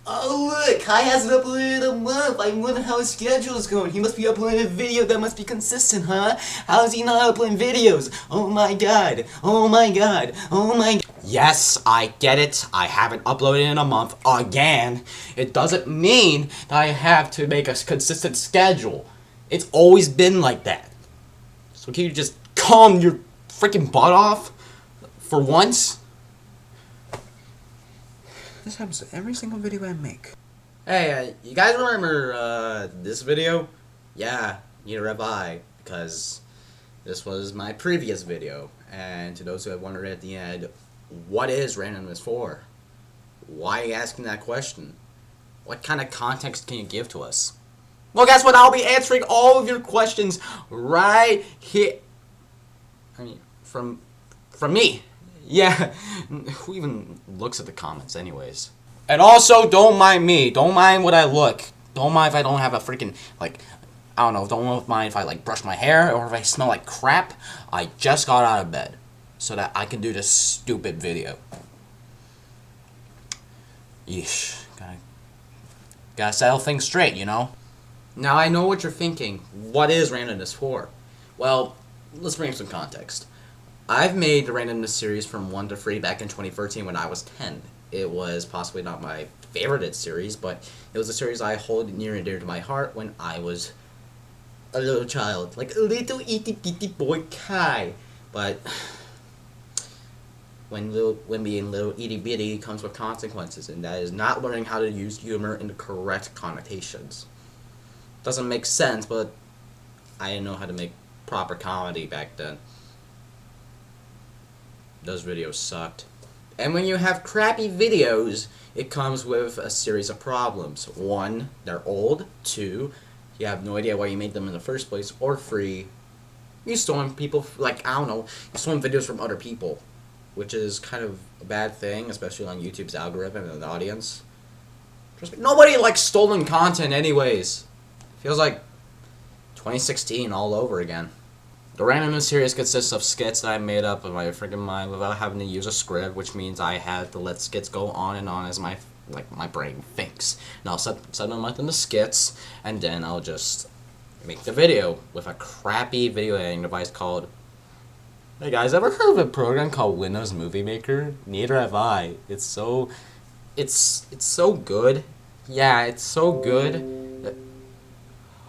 Oh look, Kai hasn't uploaded in a month. I wonder how his schedule is going. He must be uploading a video that must be consistent, huh? How is he not uploading videos? Oh my god. Oh my god. Oh my god. Yes, I get it. I haven't uploaded in a month again. It doesn't mean that I have to make a consistent schedule. It's always been like that. So can you just calm your freaking butt off for once? This happens to every single video I make. Hey, you guys remember this video? Yeah, neither have I, because this was my previous video. And to those who have wondered at the end, what is randomness for? Why are you asking that question? What kind of context can you give to us? Well, guess what? I'll be answering all of your questions right here. I mean, from me. Yeah, who even looks at the comments anyways? And also, don't mind me. Don't mind what I look. Don't mind if I don't have a freaking, like, I don't know. Don't mind if I, like, brush my hair or if I smell like crap. I just got out of bed so that I can do this stupid video. Yeesh. Gotta settle things straight, you know? Now, I know what you're thinking. What is randomness for? Well, let's bring some context. I've made the Randomness series from 1 to 3 back in 2013 when I was 10. It was possibly not my favorited series, but it was a series I hold near and dear to my heart when I was a little child. Like a little itty bitty boy Kai. But when being little itty bitty comes with consequences, and that is not learning how to use humor in the correct connotations. Doesn't make sense, but I didn't know how to make proper comedy back then. Those videos sucked. And when you have crappy videos, it comes with a series of problems. 1, they're old. 2, you have no idea why you made them in the first place. Or 3, you stolen people, like, I don't know, you stolen videos from other people. Which is kind of a bad thing, especially on YouTube's algorithm and the audience. Trust me, nobody likes stolen content anyways. Feels like 2016 all over again. The Randomness series consists of skits that I made up in my freaking mind without having to use a script, which means I had to let skits go on and on as my brain thinks. And I'll set them up into skits, and then I'll just make the video with a crappy video editing device called... Hey guys, ever heard of a program called Windows Movie Maker? Neither have I. It's so good. Yeah, it's so good.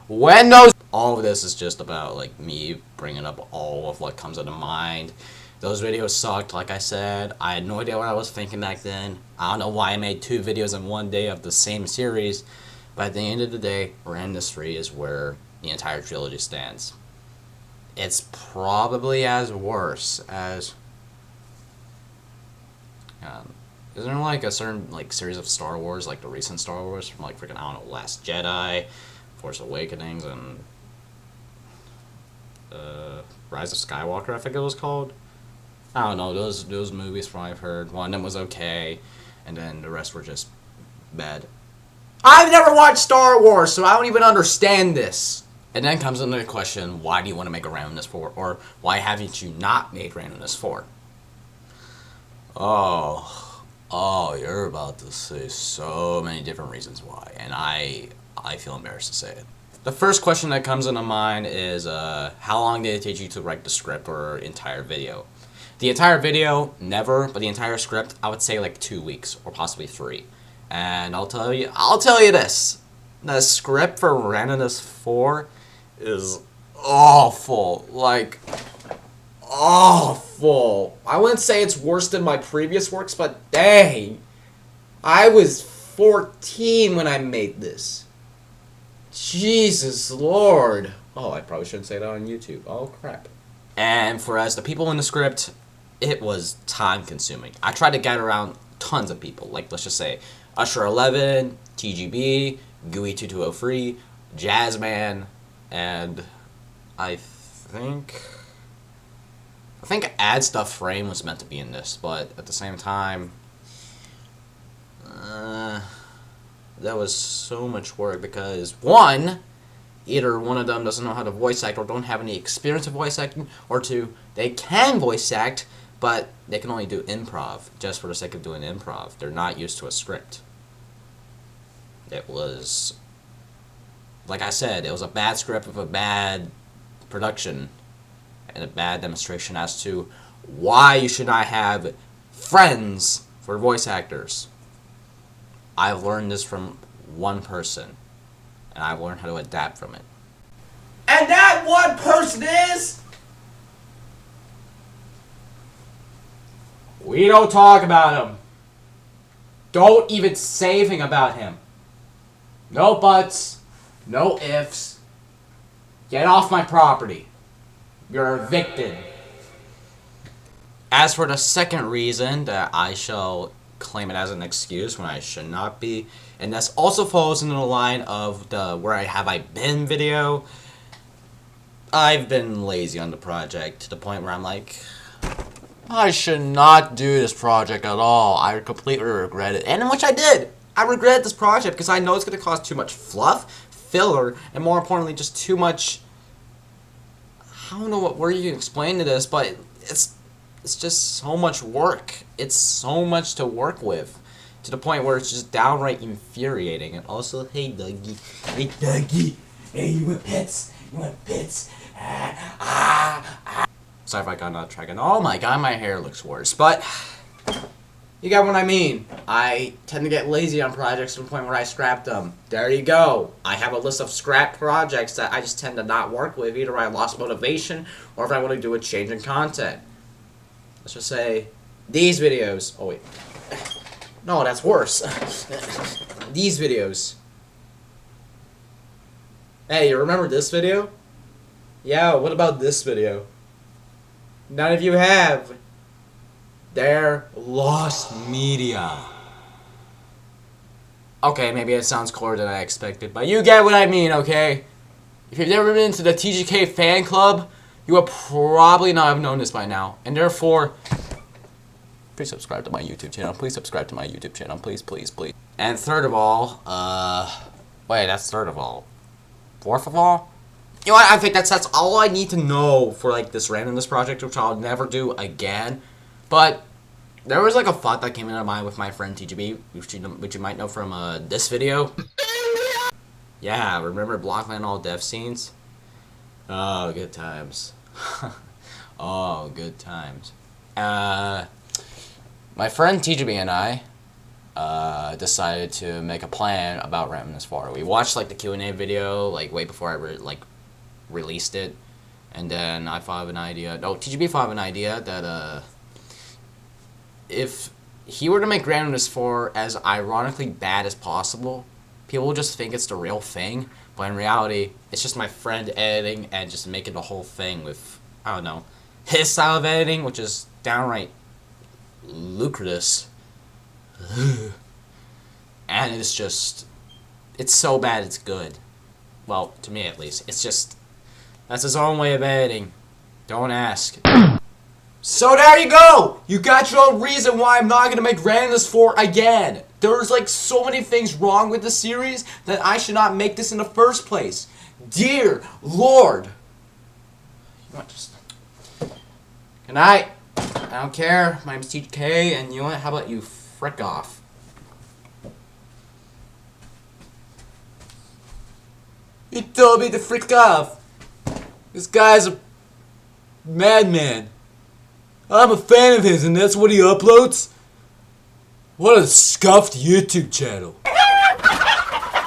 Windows. All of this is just about like me bringing up all of what comes into mind. Those videos sucked, like I said. I had no idea what I was thinking back then. I don't know why I made 2 videos in one day of the same series, but at the end of the day, Randomness 3 is where the entire trilogy stands. It's probably as worse as isn't there like a certain like series of Star Wars, like the recent Star Wars from like freaking, I don't know, Last Jedi, Force Awakenings, and Rise of Skywalker, I think it was called. I don't know, those movies from what I've heard. One of them was okay, and then the rest were just bad. I've never watched Star Wars, so I don't even understand this. And then comes into the question, why do you want to make a Randomness 4? Or why haven't you not made Randomness 4? Oh, you're about to say so many different reasons why, and I feel embarrassed to say it. The first question that comes into mind is, how long did it take you to write the script or entire video? The entire video, never, but the entire script, I would say like 2 weeks, or possibly 3. And I'll tell you this, the script for Randomness 4 is awful, like, awful. I wouldn't say it's worse than my previous works, but dang, I was 14 when I made this. Jesus Lord. Oh, I probably shouldn't say that on YouTube. Oh, crap. And for as the people in the script, it was time consuming. I tried to get around tons of people, like let's just say Usher11, TGB, Gooey2203, Jazzman, and I think Ad Stuff Frame was meant to be in this, but at the same time, that was so much work because, one, either one of them doesn't know how to voice act or don't have any experience of voice acting, or 2, they can voice act, but they can only do improv just for the sake of doing improv. They're not used to a script. It was, like I said, it was a bad script with a bad production and a bad demonstration as to why you should not have friends for voice actors. I've learned this from one person, and I've learned how to adapt from it. And that one person is... We don't talk about him. Don't even say anything about him. No buts. No ifs. Get off my property. You're evicted. As for the second reason that I shall claim it as an excuse when I should not be, and this also falls into the line of the where have I been video. I've been lazy on the project to the point where I'm like, I should not do this project at all. I completely regret it. And in which I did. I regret this project because I know it's going to cause too much fluff, filler, and more importantly, just too much... I don't know what word you can explain to this, but it's just so much work. It's so much to work with. To the point where it's just downright infuriating. And also, hey Dougie. Hey Dougie. Hey, you want pets? You want pets? Sorry if I got off track. And oh my god, my hair looks worse. But you got what I mean. I tend to get lazy on projects to the point where I scrap them. There you go. I have a list of scrapped projects that I just tend to not work with. Either I lost motivation or if I want to do a change in content. Let's just say these videos. Oh wait. No, that's worse. These videos. Hey, you remember this video? Yeah, what about this video? None of you have. They're lost media. Okay, maybe it sounds cooler than I expected, but you get what I mean, okay? If you've never been to the TGK fan club, you will probably not have known this by now. And therefore, please subscribe to my YouTube channel. Please subscribe to my YouTube channel. Please, please, please. And third of all, wait, that's third of all. Fourth of all? You know what, I think that's all I need to know for, like, this randomness project, which I'll never do again. But there was, like, a thought that came into mind with my friend TGB, which you might know from, this video. Yeah, remember Blockland All Death scenes? Oh, good times. Oh, good times. My friend TGB and I, decided to make a plan about Randomness 4. We watched, like, the Q&A video, like, way before I, released it. And then I thought of an idea. No, TGB thought of an idea that, if he were to make Randomness 4 as ironically bad as possible, people will just think it's the real thing. But in reality, it's just my friend editing and just making the whole thing with, I don't know, his style of editing, which is downright lucrative. And it's just, it's so bad it's good. Well, to me at least. It's just, that's his own way of editing. Don't ask. So there you go! You got your own reason why I'm not going to make Randomness 4 again. There's like so many things wrong with the series that I should not make this in the first place. Dear Lord! You know what, just... Good night. I don't care. My name's TK, and you know what? How about you frick off? You told me to frick off. This guy's a madman. I'm a fan of his, and that's what he uploads? What a scuffed YouTube channel.